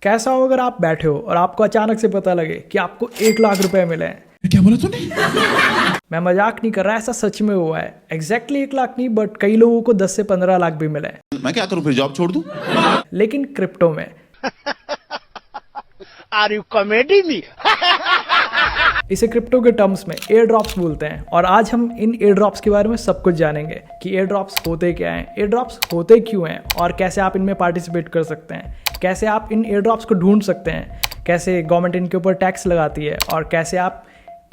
कैसा हो अगर आप बैठे हो और आपको अचानक से पता लगे कि आपको 1 लाख रुपए मिले हैं। क्या बोला तूने? मैं मजाक नहीं कर रहा, ऐसा सच में हुआ है। एग्जैक्टली 1 लाख नहीं, बट कई लोगों को 10 से 15 लाख भी मिले हैं। मैं क्या करूं, फिर जॉब छोड़ दूं? लेकिन क्रिप्टो में। Are you comedy me? इसे क्रिप्टो के टर्म्स में एयर ड्रॉप्स बोलते हैं और आज हम इन एयर ड्रॉप्स के बारे में सब कुछ जानेंगे कि एयर ड्रॉप्स होते क्या हैं, एयर ड्रॉप्स होते क्यों हैं और कैसे आप इनमें पार्टिसिपेट कर सकते हैं, कैसे आप इन एयर ड्रॉप्स को ढूंढ सकते हैं, कैसे गवर्नमेंट इनके ऊपर टैक्स लगाती है और कैसे आप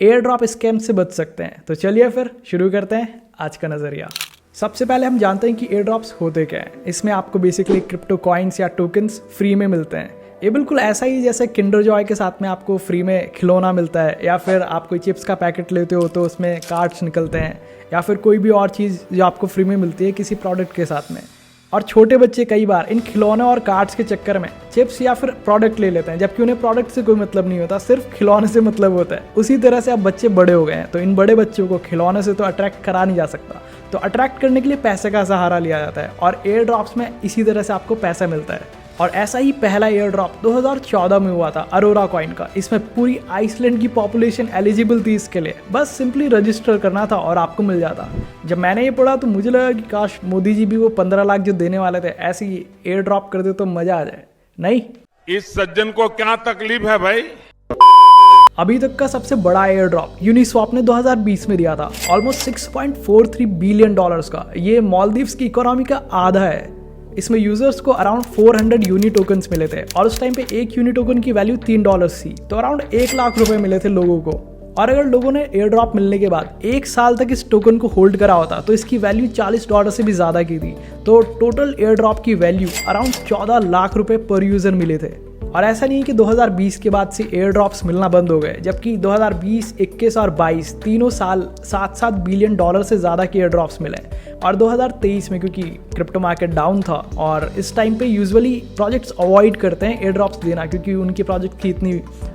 एयर ड्रॉप स्कैम से बच सकते हैं। तो चलिए फिर शुरू करते हैं आज का नज़रिया। सबसे पहले हम जानते हैं कि एयर ड्रॉप्स होते क्या हैं। इसमें आपको बेसिकली क्रिप्टो कॉइन्स या टोकन्स फ्री में मिलते हैं। ये बिल्कुल ऐसा ही जैसे किंडर जॉय के साथ में आपको फ्री में खिलौना मिलता है, या फिर आप कोई चिप्स का पैकेट लेते हो तो उसमें कार्ड्स निकलते हैं, या फिर कोई भी और चीज़ जो आपको फ्री में मिलती है किसी प्रोडक्ट के साथ में। और छोटे बच्चे कई बार इन खिलौने और कार्ड्स के चक्कर में चिप्स या फिर प्रोडक्ट ले लेते हैं, जबकि उन्हें प्रोडक्ट से कोई मतलब नहीं होता, सिर्फ खिलौने से मतलब होता है। उसी तरह से अब बच्चे बड़े हो गए हैं, तो इन बड़े बच्चों को खिलौने से तो अट्रैक्ट करा नहीं जा सकता, तो अट्रैक्ट करने के लिए पैसे का सहारा लिया जाता है और एयर ड्रॉप्स में इसी तरह से आपको पैसा मिलता है। और ऐसा ही पहला एयर ड्रॉप 2014 में हुआ था अरोरा कॉइन का। इसमें पूरी आइसलैंड की पॉपुलेशन एलिजिबल थी इसके लिए, बस सिंपली रजिस्टर करना था और आपको मिल जाता। जब मैंने ये पढ़ा तो मुझे लगा कि काश मोदी जी भी वो 15 लाख जो देने वाले थे ऐसे ही एयर ड्रॉप कर दे तो मजा आ जाए। नहीं, इस सज्जन को क्या तकलीफ है भाई? अभी तक का सबसे बड़ा एयर ड्रॉप यूनिस्वैप ने 2020 में दिया था, ऑलमोस्ट $6.43 बिलियन का। ये मालदीव्स की इकोनॉमी का आधा है। इसमें यूजर्स को अराउंड 400 यूनी टोकन्स मिले थे और उस टाइम पे एक यूनी टोकन की वैल्यू $3 थी, तो अराउंड 1 लाख रुपए मिले थे लोगों को। और अगर लोगों ने एयर ड्रॉप मिलने के बाद 1 साल तक इस टोकन को होल्ड करा होता तो इसकी वैल्यू $40 से भी ज्यादा की थी। तो टोटल एयर ड्रॉप की वैल्यू अराउंड 14 लाख रुपए पर यूजर मिले थे। और ऐसा नहीं है कि 2020 के बाद से एयर ड्रॉप्स मिलना बंद हो गए, जबकि 2020, 21 और 22 तीनों साल 7-7 बिलियन डॉलर से ज़्यादा के एयर ड्रॉप्स मिले। और 2023 में क्योंकि क्रिप्टो मार्केट डाउन था और इस टाइम पे यूजुअली प्रोजेक्ट्स अवॉइड करते हैं एयर ड्रॉप्स देना, क्योंकि उनके प्रोजेक्ट की इतनी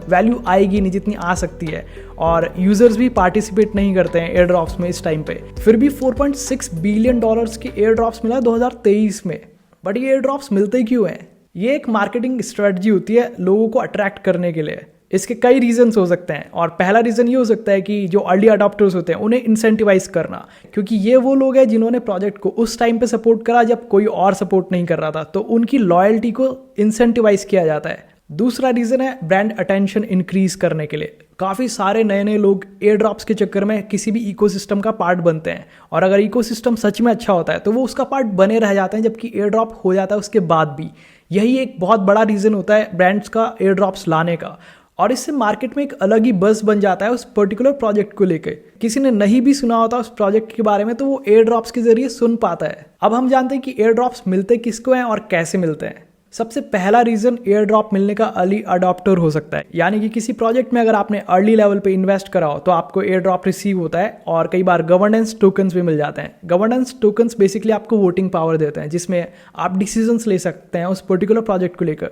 वैल्यू आएगी नहीं जितनी आ सकती है, और यूजर्स भी पार्टिसिपेट नहीं करते हैं एयर ड्रॉप्स में इस टाइम पे। फिर भी $4.6 बिलियन के एयर ड्रॉप्स मिला 2023 में। बट ये एयर ड्रॉप्स मिलते क्यों हैं? ये एक मार्केटिंग स्ट्रेटजी होती है लोगों को अट्रैक्ट करने के लिए। इसके कई रीजंस हो सकते हैं और पहला रीजन ये हो सकता है कि जो अर्ली अडॉप्टर्स होते हैं उन्हें इंसेंटिवाइज करना, क्योंकि ये वो लोग हैं जिन्होंने प्रोजेक्ट को उस टाइम पे सपोर्ट करा जब कोई और सपोर्ट नहीं कर रहा था, तो उनकी लॉयल्टी को इंसेंटिवाइज किया जाता है। दूसरा रीजन है ब्रांड अटेंशन इंक्रीज करने के लिए। काफ़ी सारे नए नए लोग एयर ड्रॉप्स के चक्कर में किसी भी इकोसिस्टम का पार्ट बनते हैं, और अगर इकोसिस्टम सच में अच्छा होता है तो वो उसका पार्ट बने रह जाते हैं, जबकि एयर ड्रॉप हो जाता है उसके बाद भी। यही एक बहुत बड़ा रीज़न होता है ब्रांड्स का एयर ड्रॉप्स लाने का, और इससे मार्केट में एक अलग ही बज़ बन जाता है उस पर्टिकुलर प्रोजेक्ट को लेकर। किसी ने नहीं भी सुना होता उस प्रोजेक्ट के बारे में तो वो एयर ड्रॉप्स के जरिए सुन पाता है। अब हम जानते हैं कि एयर ड्रॉप्स मिलते किसको हैं और कैसे मिलते हैं। सबसे पहला रीज़न एयर ड्रॉप मिलने का अर्ली अडॉप्टर हो सकता है, यानी कि किसी प्रोजेक्ट में अगर आपने अर्ली लेवल पे इन्वेस्ट करा हो तो आपको एयर ड्रॉप रिसीव होता है, और कई बार गवर्नेंस टोकन्स भी मिल जाते हैं। गवर्नेंस टोकन्स बेसिकली आपको वोटिंग पावर देते हैं, जिसमें आप डिसीजंस ले सकते हैं उस पर्टिकुलर प्रोजेक्ट को लेकर।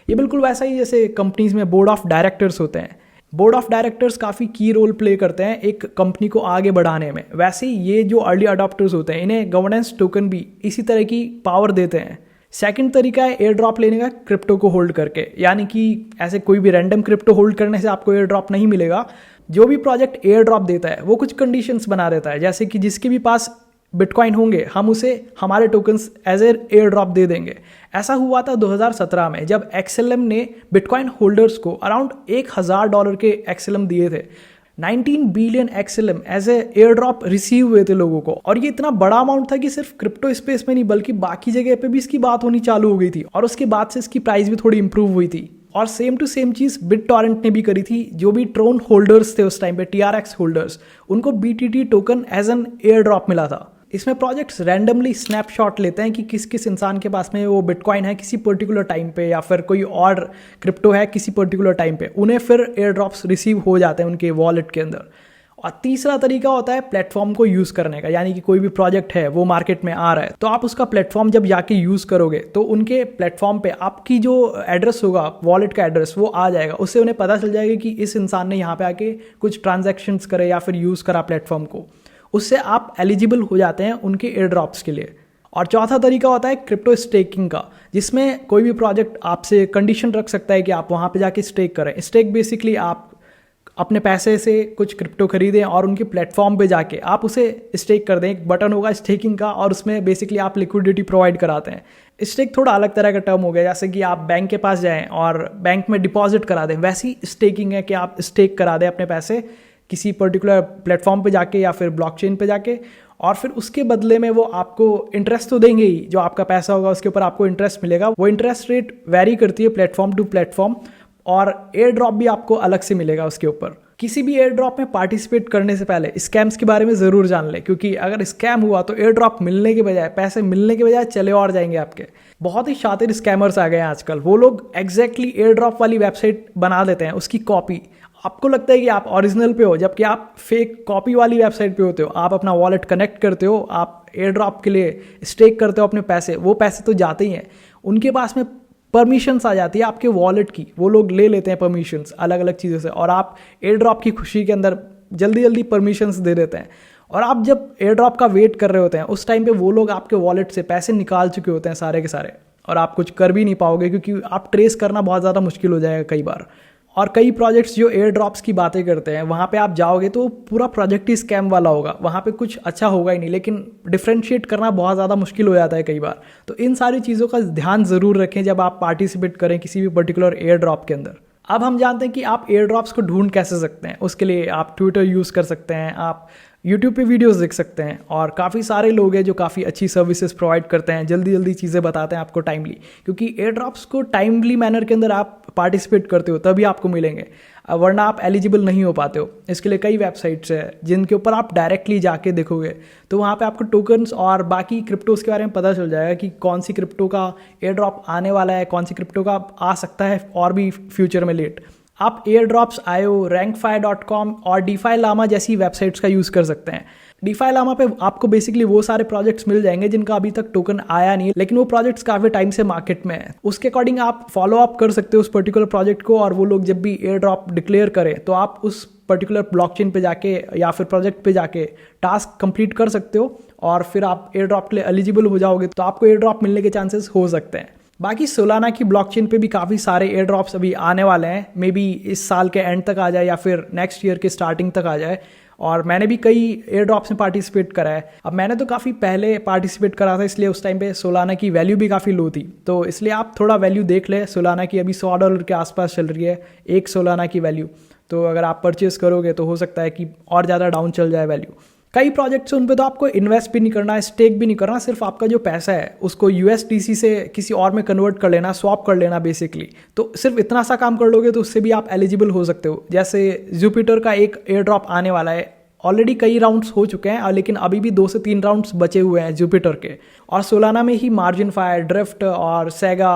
ये बिल्कुल वैसा ही जैसे कंपनीज में बोर्ड ऑफ डायरेक्टर्स होते हैं। बोर्ड ऑफ डायरेक्टर्स काफ़ी की रोल प्ले करते हैं एक कंपनी को आगे बढ़ाने में। वैसे ही ये जो अर्ली अडॉप्टर्स होते हैं इन्हें गवर्नेंस टोकन भी इसी तरह की पावर देते हैं। सेकंड तरीका है एयर ड्रॉप लेने का क्रिप्टो को होल्ड करके, यानी कि ऐसे कोई भी रैंडम क्रिप्टो होल्ड करने से आपको एयर ड्रॉप नहीं मिलेगा। जो भी प्रोजेक्ट एयर ड्रॉप देता है वो कुछ कंडीशंस बना देता है, जैसे कि जिसके भी पास बिटकॉइन होंगे हम उसे हमारे tokens as a air drop दे देंगे। ऐसा हुआ था 2017 में जब XLM ने बिटकॉइन होल्डर्स को अराउंड $1,000 के XLM दिए थे। 19 billion XLM as a air drop receive हुए थे लोगों को, और ये इतना बड़ा अमाउंट था कि सिर्फ क्रिप्टो स्पेस में नहीं बल्कि बाकी जगह पे भी इसकी बात होनी चालू हो गई थी, और उसके बाद से इसकी प्राइस भी थोड़ी इंप्रूव हुई थी। और सेम टू सेम चीज़ BitTorrent ने भी करी थी। जो भी ट्रोन होल्डर्स थे उस टाइम पे, TRX होल्डर्स, उनको BTT token as an air drop मिला था। इसमें प्रोजेक्ट्स रैंडमली स्नैपशॉट लेते हैं कि किस किस इंसान के पास में वो बिटकॉइन है किसी पर्टिकुलर टाइम पे, या फिर कोई और क्रिप्टो है किसी पर्टिकुलर टाइम पे, उन्हें फिर एयर ड्रॉप्स रिसीव हो जाते हैं उनके वॉलेट के अंदर। और तीसरा तरीका होता है प्लेटफॉर्म को यूज़ करने का, यानी कि कोई भी प्रोजेक्ट है वो मार्केट में आ रहा है तो आप उसका प्लेटफॉर्म जब जाके यूज़ करोगे तो उनके प्लेटफॉर्म पे आपकी जो एड्रेस होगा, वॉलेट का एड्रेस, वो आ जाएगा। उससे उन्हें पता चल जाएगा कि इस इंसान ने यहाँ पे आके कुछ ट्रांजैक्शंस करे या फिर यूज़ करा प्लेटफॉर्म को। उससे आप एलिजिबल हो जाते हैं उनके एयर ड्रॉप्स के लिए। और चौथा तरीका होता है क्रिप्टो स्टेकिंग का, जिसमें कोई भी प्रोजेक्ट आपसे कंडीशन रख सकता है कि आप वहाँ पे जाके स्टेक करें। स्टेक बेसिकली आप अपने पैसे से कुछ क्रिप्टो खरीदें और उनके प्लेटफॉर्म पे जाके आप उसे स्टेक कर दें। एक बटन होगा स्टेकिंग का और उसमें बेसिकली आप लिक्विडिटी प्रोवाइड कराते हैं। स्टेक थोड़ा अलग तरह का टर्म हो गया, जैसे कि आप बैंक के पास जाएं और बैंक में डिपॉजिट करा दें, वैसी स्टेकिंग है कि आप स्टेक करा दें अपने पैसे किसी पर्टिकुलर प्लेटफॉर्म पे जाके या फिर ब्लॉकचेन पे जाके, और फिर उसके बदले में वो आपको इंटरेस्ट तो देंगे ही, जो आपका पैसा होगा उसके ऊपर आपको इंटरेस्ट मिलेगा। वो इंटरेस्ट रेट वेरी करती है प्लेटफॉर्म टू प्लेटफॉर्म, और एयर ड्रॉप भी आपको अलग से मिलेगा उसके ऊपर। किसी भी एयर ड्रॉप में पार्टिसिपेट करने से पहले स्कैम्स के बारे में ज़रूर जान लें, क्योंकि अगर स्कैम हुआ तो एयर ड्रॉप मिलने के बजाय, पैसे मिलने के बजाय चले और जाएंगे आपके। बहुत ही शातिर स्कैमर्स आ गए हैं आजकल। वो लोग एग्जैक्टली एयर ड्रॉप वाली वेबसाइट बना देते हैं, उसकी कॉपी। आपको लगता है कि आप ओरिजिनल पे हो, जबकि आप फेक कॉपी वाली वेबसाइट पे होते हो। आप अपना वॉलेट कनेक्ट करते हो, आप एयर ड्रॉप के लिए स्टेक करते हो अपने पैसे, वो पैसे तो जाते ही हैं। उनके पास में परमिशंस आ जाती है आपके वॉलेट की, वो लोग ले लेते हैं परमिशंस अलग अलग चीज़ों से, और आप एयर ड्रॉप की खुशी के अंदर जल्दी जल्दी परमिशंस दे देते हैं। और आप जब एयर ड्रॉप का वेट कर रहे होते हैं, उस टाइम पे वो लोग आपके वॉलेट से पैसे निकाल चुके होते हैं सारे के सारे, और आप कुछ कर भी नहीं पाओगे, क्योंकि आप ट्रेस करना बहुत ज़्यादा मुश्किल हो जाएगा कई बार। और कई प्रोजेक्ट्स जो एयर ड्रॉप्स की बातें करते हैं, वहाँ पे आप जाओगे तो पूरा प्रोजेक्ट ही स्कैम वाला होगा, वहाँ पे कुछ अच्छा होगा ही नहीं, लेकिन डिफ्रेंशिएट करना बहुत ज़्यादा मुश्किल हो जाता है कई बार। तो इन सारी चीज़ों का ध्यान ज़रूर रखें जब आप पार्टिसिपेट करें किसी भी पर्टिकुलर एयर ड्रॉप के अंदर। अब हम जानते हैं कि आप एयर ड्रॉप्स को ढूंढ कैसे सकते हैं। उसके लिए आप ट्विटर यूज़ कर सकते हैं, आप यूट्यूब पे वीडियोस देख सकते हैं, और काफ़ी सारे लोग हैं जो काफ़ी अच्छी सर्विसेज प्रोवाइड करते हैं, जल्दी जल्दी चीज़ें बताते हैं आपको टाइमली, क्योंकि एयर ड्रॉप्स को टाइमली मैनर के अंदर आप पार्टिसिपेट करते हो तभी आपको मिलेंगे, वरना आप एलिजिबल नहीं हो पाते हो। इसके लिए कई वेबसाइट्स हैं जिनके ऊपर आप डायरेक्टली जाके देखोगे तो वहाँ पे आपको टोकन्स और बाकी क्रिप्टोज के बारे में पता चल जाएगा कि कौन सी क्रिप्टो का एयर ड्रॉप आने वाला है, कौन सी क्रिप्टो का आ सकता है और भी फ्यूचर में लेट। आप airdrops.io, rankfi.com और DeFi Llama जैसी वेबसाइट्स का यूज़ कर सकते हैं। DeFi Llama पे आपको बेसिकली वो सारे प्रोजेक्ट्स मिल जाएंगे जिनका अभी तक टोकन आया नहीं है, लेकिन वो प्रोजेक्ट्स काफ़ी टाइम से मार्केट में है। उसके अकॉर्डिंग आप फॉलो अप कर सकते हो उस पर्टिकुलर प्रोजेक्ट को, और वो लोग जब भी एयर ड्रॉप डिक्लेयर करें तो आप उस पर्टिकुलर ब्लॉकचेन पे जाके या फिर प्रोजेक्ट पे जाके टास्क कंप्लीट कर सकते हो, और फिर आप एयर ड्रॉप के लिए एलिजिबल हो जाओगे तो आपको एयर ड्रॉप मिलने के चांसेस हो सकते हैं। बाकी सोलाना की ब्लॉकचेन पे भी काफ़ी सारे एयर ड्रॉप्स अभी आने वाले हैं, मे बी इस साल के एंड तक आ जाए या फिर नेक्स्ट ईयर के स्टार्टिंग तक आ जाए। और मैंने भी कई एयर ड्रॉप्स में पार्टिसिपेट करा है। अब मैंने तो काफ़ी पहले पार्टिसिपेट करा था, इसलिए उस टाइम पे सोलाना की वैल्यू भी काफ़ी लो थी, तो इसलिए आप थोड़ा वैल्यू देख लें। सोलाना की अभी $100 के आसपास चल रही है एक सोलाना की वैल्यू, तो अगर आप परचेस करोगे तो हो सकता है कि और ज़्यादा डाउन चल जाए वैल्यू। कई प्रोजेक्ट्स हैं उन पे तो आपको इन्वेस्ट भी नहीं करना है, स्टेक भी नहीं करना, सिर्फ आपका जो पैसा है उसको USDC से किसी और में कन्वर्ट कर लेना, स्वैप कर लेना बेसिकली। तो सिर्फ इतना सा काम कर लोगे तो उससे भी आप एलिजिबल हो सकते हो। जैसे जुपिटर का एक एयर ड्रॉप आने वाला है, ऑलरेडी कई राउंड्स हो चुके हैं, लेकिन अभी भी 2 से 3 राउंड्स बचे हुए हैं जुपिटर के। और सोलाना में ही मार्जिन फायर, ड्रिफ्ट और सेगा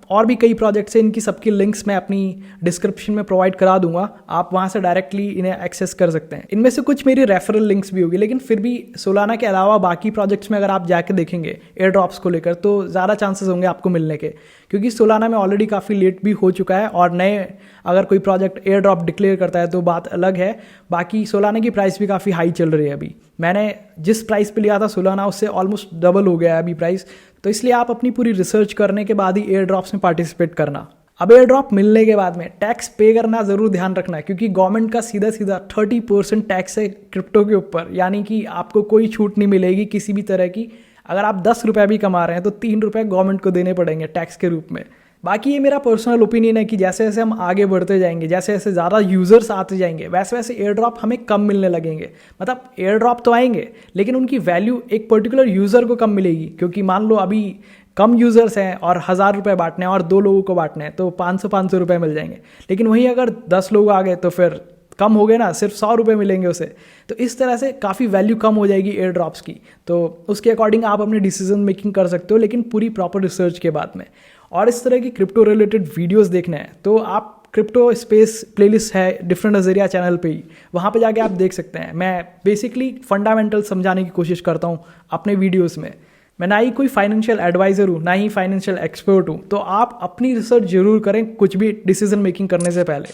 और भी कई प्रोजेक्ट्स हैं। इनकी सबकी लिंक्स मैं अपनी डिस्क्रिप्शन में प्रोवाइड करा दूंगा, आप वहां से डायरेक्टली इन्हें एक्सेस कर सकते हैं। इनमें से कुछ मेरी रेफरल लिंक्स भी होगी, लेकिन फिर भी सोलाना के अलावा बाकी प्रोजेक्ट्स में अगर आप जाके देखेंगे एयर ड्रॉप्स को लेकर तो ज़्यादा चांसेस होंगे आपको मिलने के, क्योंकि सोलाना में ऑलरेडी काफ़ी लेट भी हो चुका है, और नए अगर कोई प्रोजेक्ट एयर ड्रॉप डिक्लेयर करता है तो बात अलग है। बाकी सोलाना की प्राइस भी काफ़ी हाई चल रही है अभी। मैंने जिस प्राइस पे लिया था सोलाना उससे ऑलमोस्ट डबल हो गया है अभी प्राइस, तो इसलिए आप अपनी पूरी रिसर्च करने के बाद ही एयर ड्रॉप्स में पार्टिसिपेट करना। अब एयर ड्रॉप मिलने के बाद में टैक्स पे करना ज़रूर ध्यान रखना है, क्योंकि गवर्नमेंट का सीधा 30% टैक्स है क्रिप्टो के ऊपर, यानी कि आपको कोई छूट नहीं मिलेगी किसी भी तरह की। अगर आप 10 रुपये भी कमा रहे हैं तो 3 रुपये गवर्नमेंट को देने पड़ेंगे टैक्स के रूप में। बाकी ये मेरा पर्सनल ओपिनियन है कि जैसे जैसे हम आगे बढ़ते जाएंगे, जैसे जैसे ज़्यादा यूज़र्स आते जाएंगे, वैसे वैसे एयर ड्रॉप हमें कम मिलने लगेंगे। मतलब एयर ड्रॉप तो आएंगे, लेकिन उनकी वैल्यू एक पर्टिकुलर यूज़र को कम मिलेगी, क्योंकि मान लो अभी कम यूज़र्स हैं और 1000 रुपये बांटने हैं और 2 लोगों को बांटने हैं तो 500 रुपये मिल जाएंगे। लेकिन वहीं अगर 10 लोग आ गए तो फिर कम हो गए ना, सिर्फ 100 रुपये मिलेंगे उसे। तो इस तरह से काफ़ी वैल्यू कम हो जाएगी एयर ड्रॉप्स की। तो उसके अकॉर्डिंग आप अपनी डिसीजन मेकिंग कर सकते हो, लेकिन पूरी प्रॉपर रिसर्च के बाद में। और इस तरह की क्रिप्टो रिलेटेड वीडियोस देखना है तो आप क्रिप्टो स्पेस प्लेलिस्ट है डिफरेंट नज़रिया चैनल पे ही, वहाँ पे जाके आप देख सकते हैं। मैं बेसिकली फंडामेंटल समझाने की कोशिश करता हूँ अपने वीडियोस में। मैं ना ही कोई फाइनेंशियल एडवाइज़र हूँ, ना ही फाइनेंशियल एक्सपर्ट हूँ, तो आप अपनी रिसर्च जरूर करें कुछ भी डिसीजन मेकिंग करने से पहले।